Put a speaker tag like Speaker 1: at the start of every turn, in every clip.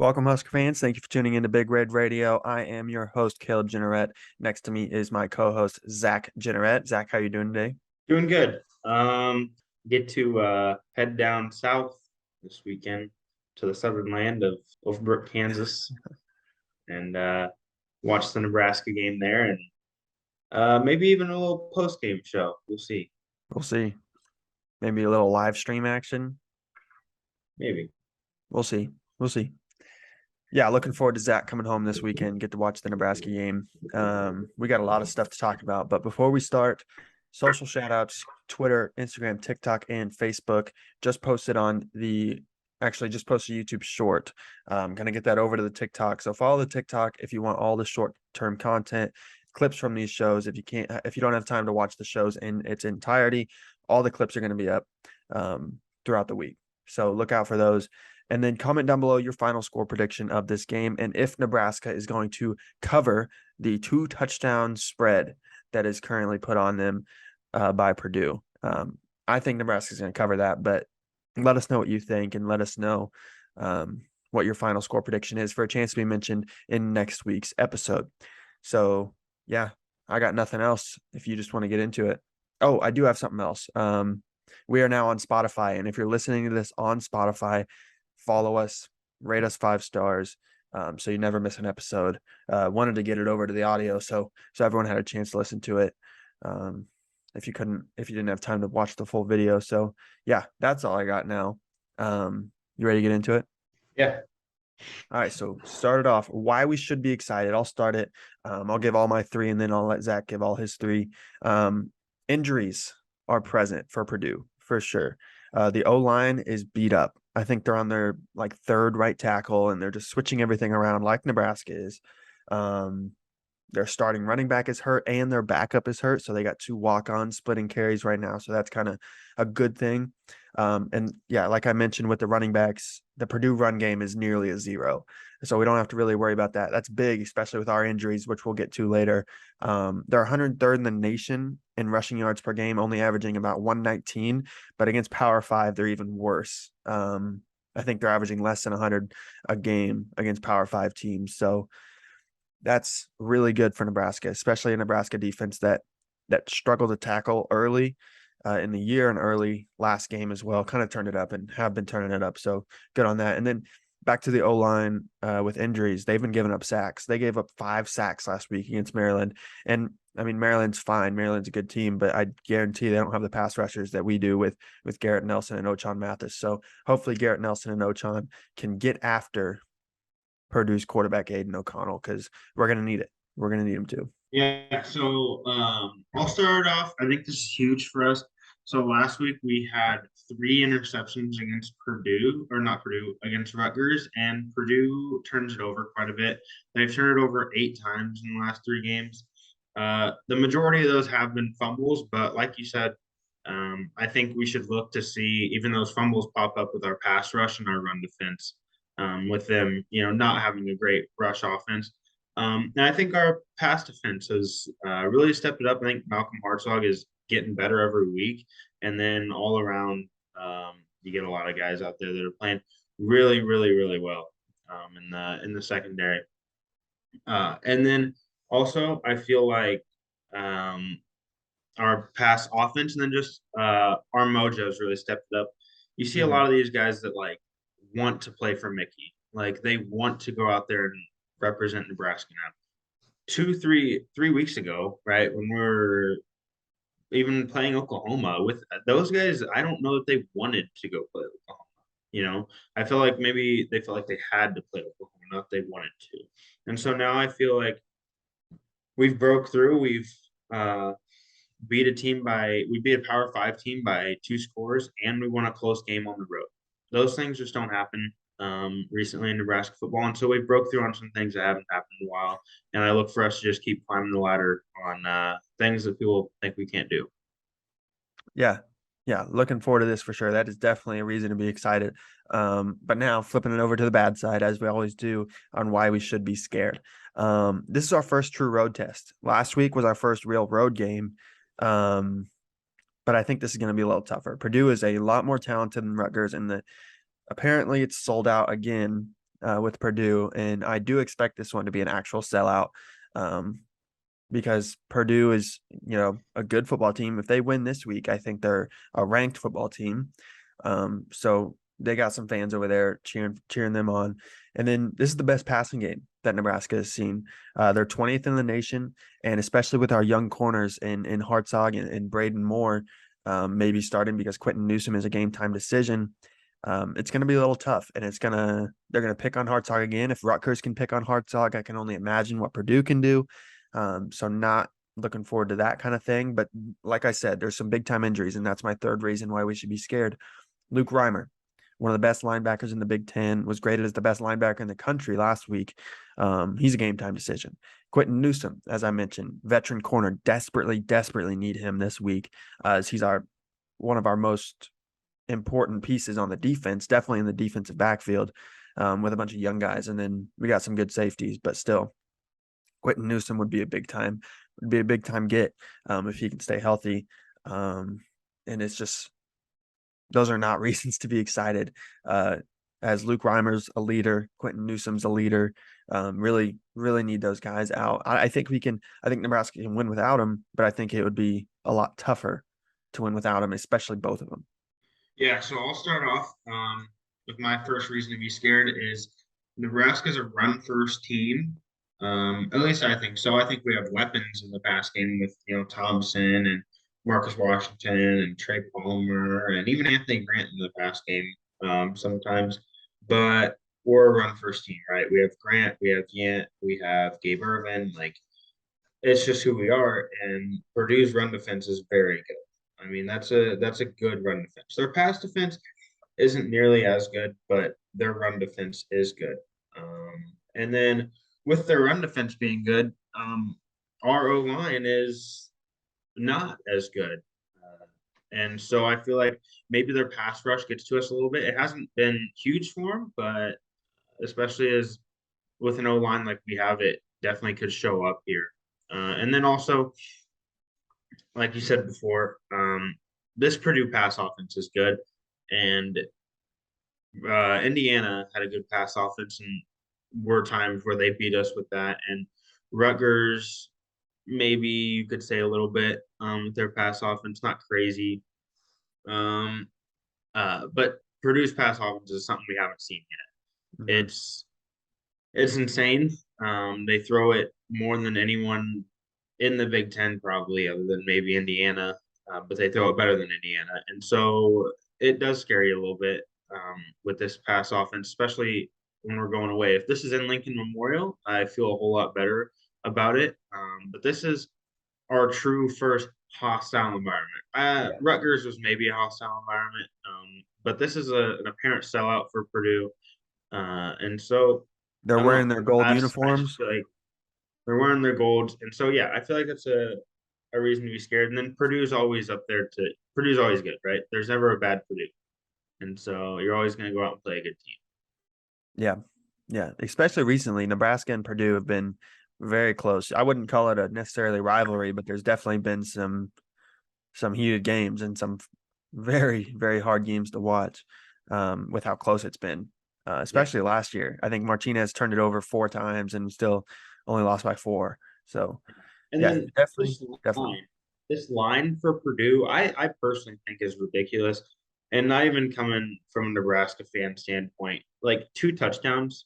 Speaker 1: Welcome, Husker fans. Thank you for tuning in to Big Red Radio. I am your host, Caleb Jenneret. Next to me is my co-host, Zach Jenneret. Zach, how are you doing today?
Speaker 2: Doing good. Get to head down south this weekend to the southern land of Overbrook, Kansas, and watch the Nebraska game there, and maybe even a little post game show. We'll see.
Speaker 1: We'll see. Maybe a little live stream action.
Speaker 2: Maybe.
Speaker 1: We'll see. We'll see. Yeah, looking forward to Zach coming home this weekend, get to watch the Nebraska game. We got a lot of stuff to talk about, but before we start, social shout outs, Twitter, Instagram, TikTok, and Facebook. Just posted just posted a YouTube short. I'm going to get that over to the TikTok. So follow the TikTok if you want all the short-term content, clips from these shows. If you don't have time to watch the shows in its entirety, all the clips are going to be up throughout the week. So look out for those. And then comment down below your final score prediction of this game and if Nebraska is going to cover the 2-touchdown spread that is currently put on them by Purdue. I think Nebraska is going to cover that, but let us know what you think and let us know what your final score prediction is for a chance to be mentioned in next week's episode. So, yeah, I got nothing else if you just want to get into it. Oh, I do have something else. We are now on Spotify, and if you're listening to this on Spotify, follow us, rate us 5 stars, so you never miss an episode. Wanted to get it over to the audio, so everyone had a chance to listen to it. If you didn't have time to watch the full video. So yeah, that's all I got now. You ready to get into it?
Speaker 2: Yeah.
Speaker 1: All right, so start it off. Why we should be excited. I'll start it. I'll give all my 3, and then I'll let Zach give all his 3. Injuries are present for Purdue for sure. The O-line is beat up. I think they're on their third right tackle, and they're just switching everything around like Nebraska is. Their starting running back is hurt and their backup is hurt. So they got 2 walk-ons splitting carries right now. So that's kind of a good thing. And yeah, like I mentioned with the running backs, the Purdue run game is nearly a 0. So we don't have to really worry about that. That's big, especially with our injuries, which we'll get to later. They're 103rd in the nation in rushing yards per game, only averaging about 119. But against Power 5, they're even worse. I think they're averaging less than 100 a game against Power 5 teams. So that's really good for Nebraska, especially a Nebraska defense that struggled to tackle early in the year and early last game as well. Kind of turned it up and have been turning it up. So good on that. And then back to the O-line with injuries. They've been giving up sacks. They gave up 5 sacks last week against Maryland. And I mean, Maryland's fine. Maryland's a good team, but I guarantee they don't have the pass rushers that we do with Garrett Nelson and Ochon Mathis. So hopefully Garrett Nelson and Ochon can get after Purdue's quarterback Aiden O'Connell, because we're going to need it. We're going to need him to.
Speaker 2: Yeah. So I'll start off. I think this is huge for us. So last week we had 3 interceptions against Purdue, or not Purdue, against Rutgers, and Purdue turns it over quite a bit. They've turned it over 8 times in the last 3 games. The majority of those have been fumbles, but like you said, I think we should look to see even those fumbles pop up with our pass rush and our run defense. With them, not having a great rush offense. And I think our pass defense has really stepped it up. I think Malcolm Hartzog is getting better every week, and then all around, you get a lot of guys out there that are playing really, really, really well in the secondary. And then also, I feel like our pass offense, and then just our mojo has really stepped it up. You see a lot of these guys that want to play for Mickey, like they want to go out there and represent Nebraska now. 3 weeks ago, right when we were even playing Oklahoma with those guys, I don't know that they wanted to go play Oklahoma. I feel like maybe they felt like they had to play Oklahoma, not they wanted to. And so now I feel like we've broke through. We've we beat a Power 5 team by 2 scores, and we won a close game on the road. Those things just don't happen recently in Nebraska football, and so we broke through on some things that haven't happened in a while. And I look for us to just keep climbing the ladder on things that people think we can't do.
Speaker 1: Yeah. Yeah. Looking forward to this for sure. That is definitely a reason to be excited. But now flipping it over to the bad side, as we always do, on why we should be scared. This is our first true road test. Last week was our first real road game. But I think this is going to be a little tougher. Purdue is a lot more talented than Rutgers, and apparently it's sold out again with Purdue, and I do expect this one to be an actual sellout. Because Purdue is, a good football team. If they win this week, I think they're a ranked football team. So they got some fans over there cheering them on. And then this is the best passing game that Nebraska has seen. They're 20th in the nation, and especially with our young corners in Hartzog and Braden Moore, maybe starting because Quentin Newsom is a game time decision. It's going to be a little tough, and they're going to pick on Hartzog again. If Rutgers can pick on Hartzog, I can only imagine what Purdue can do. So not looking forward to that kind of thing. But like I said, there's some big time injuries, and that's my third reason why we should be scared. Luke Reimer, one of the best linebackers in the Big Ten, was graded as the best linebacker in the country last week. He's a game time decision. Quentin Newsom, as I mentioned, veteran corner, desperately need him this week, as he's one of our most important pieces on the defense, definitely in the defensive backfield, with a bunch of young guys. And then we got some good safeties, but still, Quentin Newsom would be a big time get if he can stay healthy. And it's just, those are not reasons to be excited. As Luke Reimer's a leader, Quentin Newsom's a leader. Really need those guys out. I think Nebraska can win without him, but I think it would be a lot tougher to win without him, especially both of them.
Speaker 2: Yeah, so I'll start off with my first reason to be scared is Nebraska's a run first team. At least I think so. I think we have weapons in the pass game with Thompson and Marcus Washington and Trey Palmer and even Anthony Grant in the pass game sometimes. But we're a run first team, right? We have Grant, we have Yant, we have Gabe Ervin. Like it's just who we are. And Purdue's run defense is very good. I mean, that's a good run defense. Their pass defense isn't nearly as good, but their run defense is good. And then with their run defense being good, our O line is not as good. And so I feel like maybe their pass rush gets to us a little bit. It hasn't been huge for them, but especially as with an O line like we have, it definitely could show up here. And then also, like you said before, this Purdue pass offense is good, and Indiana had a good pass offense, and were times where they beat us with that. And Rutgers, maybe you could say a little bit with their pass offense, not crazy, but Purdue's pass offense is something we haven't seen yet.
Speaker 1: Mm-hmm.
Speaker 2: It's insane. They throw it more than anyone in the Big Ten, probably, other than maybe Indiana, but they throw it better than Indiana. And so it does scare you a little bit with this pass offense, especially when we're going away. If this is in Lincoln Memorial, I feel a whole lot better about it. But this is our true first hostile environment. Rutgers was maybe a hostile environment, but this is an apparent sellout for Purdue. And so
Speaker 1: They're
Speaker 2: I don't
Speaker 1: wearing
Speaker 2: know.
Speaker 1: their gold
Speaker 2: I just
Speaker 1: uniforms.
Speaker 2: feel like they're wearing their golds, and so yeah, I feel like that's a reason to be scared. And then Purdue's always up there. Purdue's always good, right? There's never a bad Purdue, and so you're always going to go out and play a good team.
Speaker 1: Yeah. Especially recently, Nebraska and Purdue have been very close. I wouldn't call it a necessarily rivalry, but there's definitely been some heated games and some very, very hard games to watch with how close it's been, especially last year. I think Martinez turned it over 4 times and still only lost by 4. So,
Speaker 2: And
Speaker 1: yeah,
Speaker 2: then
Speaker 1: definitely.
Speaker 2: this line for Purdue, I personally think is ridiculous, and not even coming from a Nebraska fan standpoint. Like 2 touchdowns,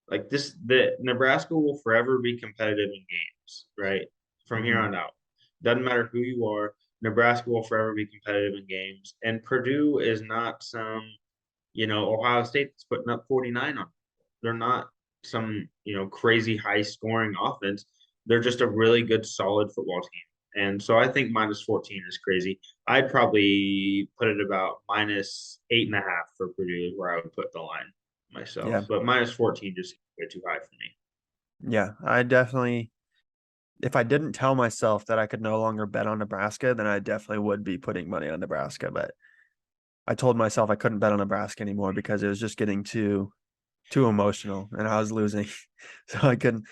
Speaker 2: like this, the Nebraska will forever be competitive in games, right? From here
Speaker 1: Mhm.
Speaker 2: on out, doesn't matter who you are. Nebraska will forever be competitive in games, and Purdue is not some, Ohio State that's putting up 49 on. They're not some, crazy high scoring offense. They're just a really good, solid football team. And so I think minus 14 is crazy. I'd probably put it about minus 8.5 for Purdue is where I would put the line myself.
Speaker 1: Yeah.
Speaker 2: But minus 14 just way too high for me.
Speaker 1: Yeah. I definitely, if I didn't tell myself that I could no longer bet on Nebraska, then I definitely would be putting money on Nebraska. But I told myself I couldn't bet on Nebraska anymore because it was just getting too emotional and I was losing. So I couldn't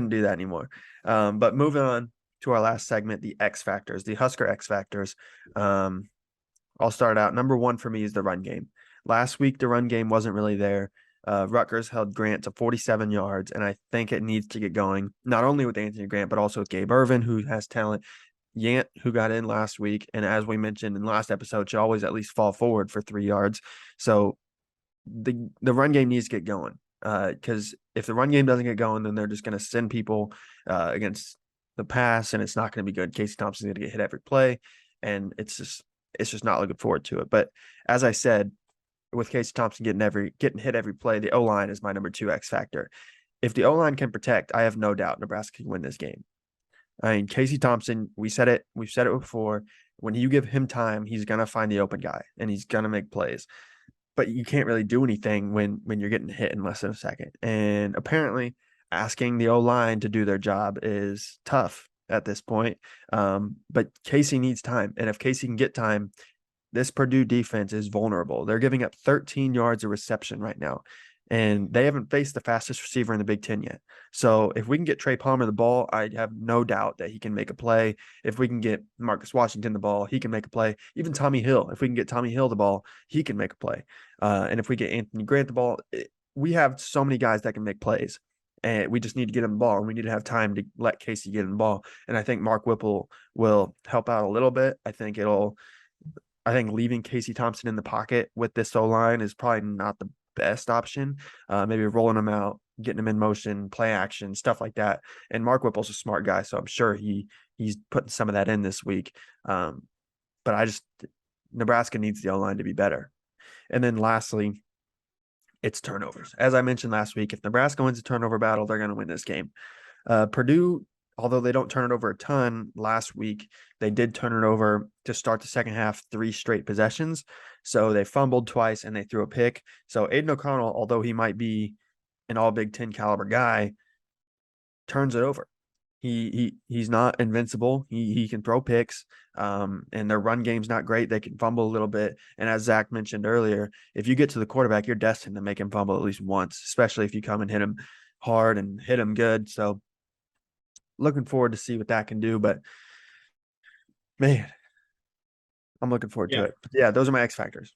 Speaker 1: do that anymore. But moving on to our last segment, the X factors, the Husker X factors. I'll start out. Number 1 for me is the run game. Last week, the run game wasn't really there. Rutgers held Grant to 47 yards, and I think it needs to get going, not only with Anthony Grant, but also with Gabe Irvin, who has talent, Yant, who got in last week, and as we mentioned in last episode, should always at least fall forward for 3 yards. So the run game needs to get going, because if the run game doesn't get going, then they're just going to send people against the pass, and it's not going to be good. Casey Thompson's going to get hit every play, and it's just not looking forward to it. But as I said, with Casey Thompson getting hit every play, the O line is my number 2 X factor. If the O line can protect, I have no doubt Nebraska can win this game. I mean, Casey Thompson, we've said it before. When you give him time, he's gonna find the open guy and he's gonna make plays. But you can't really do anything when you're getting hit in less than a second. And apparently, asking the O line to do their job is tough at this point. But Casey needs time, and if Casey can get time, this Purdue defense is vulnerable. They're giving up 13 yards of reception right now, and they haven't faced the fastest receiver in the Big Ten yet. So if we can get Trey Palmer the ball, I have no doubt that he can make a play. If we can get Marcus Washington the ball, he can make a play. Even Tommy Hill, if we can get Tommy Hill the ball, he can make a play. And if we get Anthony Grant the ball, we have so many guys that can make plays. And we just need to get him the ball, and we need to have time to let Casey get him the ball. And I think Mark Whipple will help out a little bit. I think leaving Casey Thompson in the pocket with this O-line is probably not the best option. Maybe rolling him out, getting him in motion, play action, stuff like that. And Mark Whipple's a smart guy, so I'm sure he's putting some of that in this week. But Nebraska needs the O-line to be better. And then lastly, it's turnovers. As I mentioned last week, if Nebraska wins a turnover battle, they're going to win this game. Purdue, although they don't turn it over a ton, last week they did turn it over to start the second half 3 straight possessions. So they fumbled twice and they threw a pick. So Aiden O'Connell, although he might be an all Big Ten caliber guy, turns it over. He's not invincible. He can throw picks, and their run game's not great. They can fumble a little bit. And as Zach mentioned earlier, if you get to the quarterback, you're destined to make him fumble at least once, especially if you come and hit him hard and hit him good. So looking forward to see what that can do. But man, I'm looking forward to it. But yeah, those are my X factors.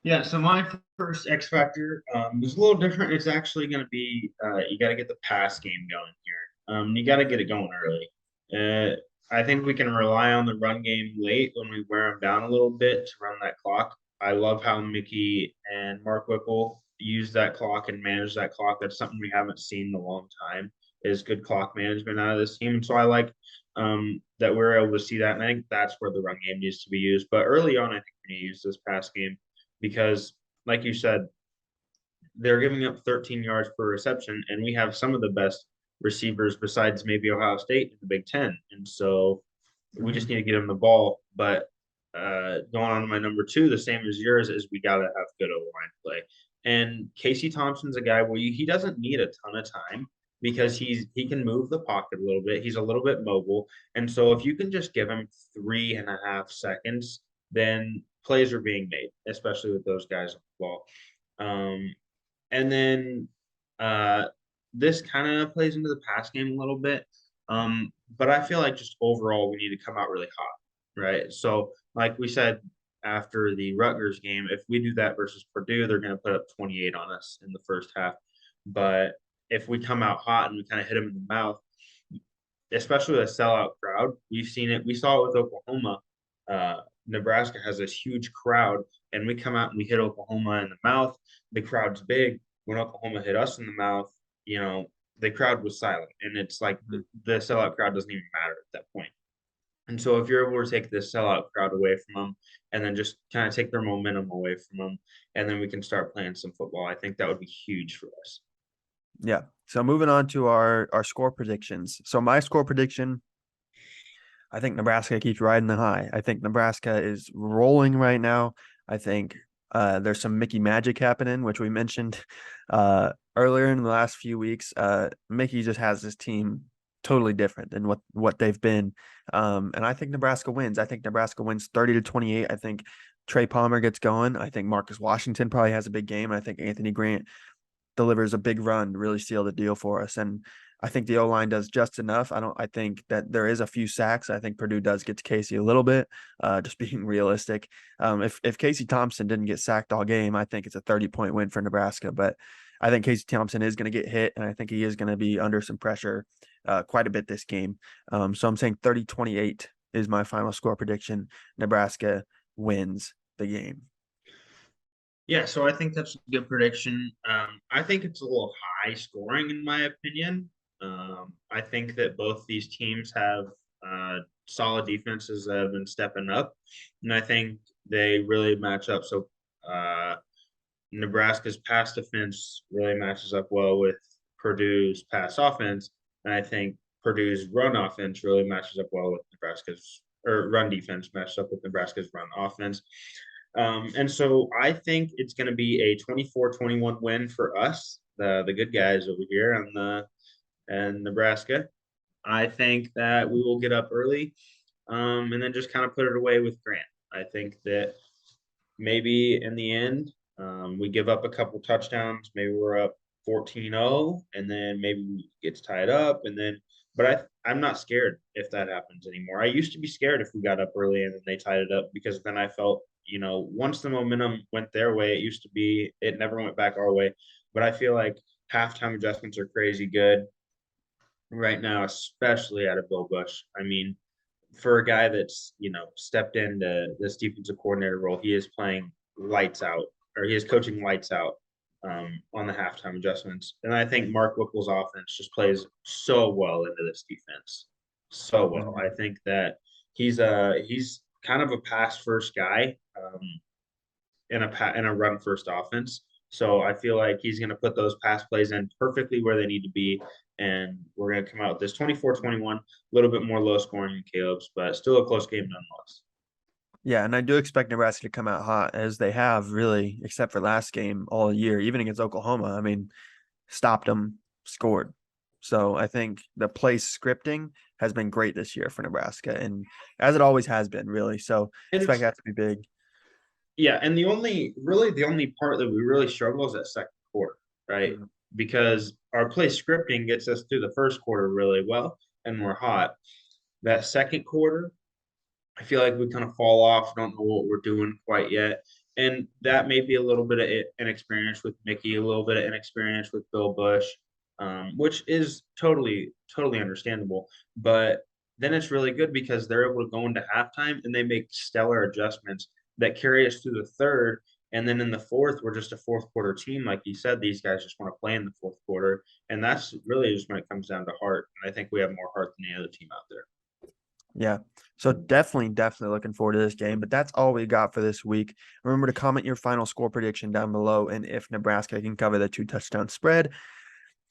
Speaker 2: Yeah, so my first X factor is a little different. It's actually going to be you got to get the pass game going here. You got to get it going early. I think we can rely on the run game late when we wear them down a little bit to run that clock. I love how Mickey and Mark Whipple use that clock and manage that clock. That's something we haven't seen in a long time, is good clock management out of this team. And so I like that we're able to see that. And I think that's where the run game needs to be used. But early on, I think we need to use this pass game because, like you said, they're giving up 13 yards per reception, and we have some of the best receivers besides maybe Ohio State in the Big Ten. And so we just need to get them the ball. But going on to my number 2, the same as yours, is we got to have good O-line play. And Casey Thompson's a guy where he doesn't need a ton of time because he can move the pocket a little bit. He's a little bit mobile. And so if you can just give him 3.5 seconds, then plays are being made, especially with those guys on the ball. And then this kind of plays into the pass game a little bit. But I feel like just overall we need to come out really hot, right? So like we said after the Rutgers game, if we do that versus Purdue, they're going to put up 28 on us in the first half. But if we come out hot and we kind of hit them in the mouth, especially with a sellout crowd, we've seen it. We saw it with Oklahoma. Nebraska has this huge crowd, and we come out and we hit Oklahoma in the mouth. The crowd's big. When Oklahoma hit us in the mouth, the crowd was silent, and it's like the sellout crowd doesn't even matter at that point. And so if you're able to take this sellout crowd away from them and then just kind of take their momentum away from them, and then we can start playing some football, I think that would be huge for us.
Speaker 1: Yeah. So moving on to our score predictions. So my score prediction, I think Nebraska keeps riding the high. I think Nebraska is rolling right now. I think there's some Mickey magic happening, which we mentioned earlier in the last few weeks. Mickey just has this team totally different than what they've been. And I think Nebraska wins. I think Nebraska wins 30-28. I think Trey Palmer gets going. I think Marcus Washington probably has a big game. I think Anthony Grant delivers a big run to really seal the deal for us. And I think the O-line does just enough. I think that there is a few sacks. I think Purdue does get to Casey a little bit, just being realistic. If Casey Thompson didn't get sacked all game, I think it's a 30-point win for Nebraska. But I think Casey Thompson is going to get hit, and I think he is going to be under some pressure quite a bit this game. So I'm saying 30-28 is my final score prediction. Nebraska wins the game.
Speaker 2: Yeah, so I think that's a good prediction. I think it's a little high scoring in my opinion. I think that both these teams have solid defenses that have been stepping up, and I think they really match up. So Nebraska's pass defense really matches up well with Purdue's pass offense, and I think Purdue's run offense really matches up well with Nebraska's or run defense matches up with Nebraska's run offense. And so I think it's going to be a 24-21 win for us, the good guys over here on the and Nebraska. I think that we will get up early, and then just kind of put it away with Grant. I think that maybe in the end, we give up a couple touchdowns. Maybe we're up 14-0, and then maybe it gets tied up, and then. But I'm not scared if that happens anymore. I used to be scared if we got up early and then they tied it up because then I felt, once the momentum went their way, it used to be it never went back our way. But I feel like halftime adjustments are crazy good right now, especially out of Bill Bush. I mean, for a guy that's stepped into this defensive coordinator role, he is playing lights out, or he is coaching lights out on the halftime adjustments. And I think Mark Whipple's offense just plays so well into this defense, so well. I think that he's kind of a pass first guy in a run first offense. So I feel like he's going to put those pass plays in perfectly where they need to be. And we're going to come out with this 24-21, a little bit more low scoring than Caleb's, but still a close game nonetheless.
Speaker 1: Yeah, and I do expect Nebraska to come out hot as they have really, except for last game all year, even against Oklahoma. I mean, stopped them, scored. So I think the play scripting has been great this year for Nebraska, and as it always has been, really. So
Speaker 2: And
Speaker 1: expect
Speaker 2: it's
Speaker 1: that to be big.
Speaker 2: Yeah, and the only part that we really struggle is that second quarter, right?
Speaker 1: Mhm.
Speaker 2: Because our play scripting gets us through the first quarter really well, and we're hot. That second quarter, I feel like we kind of fall off, don't know what we're doing quite yet. And that may be a little bit of inexperience with Mickey, a little bit of inexperience with Bill Bush, which is totally, totally understandable. But then it's really good because they're able to go into halftime and they make stellar adjustments that carry us through the third. And then in the fourth, we're just a fourth quarter team. Like you said, these guys just want to play in the fourth quarter. And that's really just when it comes down to heart. And I think we have more heart than any other team out there.
Speaker 1: Yeah. So definitely looking forward to this game. But that's all we got for this week. Remember to comment your final score prediction down below, and if Nebraska can cover the 2-touchdown spread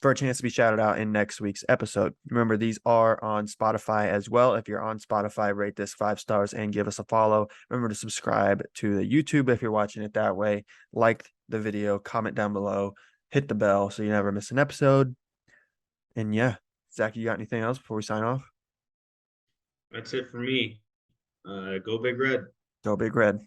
Speaker 1: for a chance to be shouted out in next week's episode. Remember, these are on Spotify as well. If you're on Spotify, rate this 5 stars and give us a follow. Remember to subscribe to the YouTube if you're watching it that way. Like the video, comment down below, hit the bell so you never miss an episode. And yeah, Zach, you got anything else before we sign off?
Speaker 2: That's it for me. Go Big Red.
Speaker 1: Go Big Red.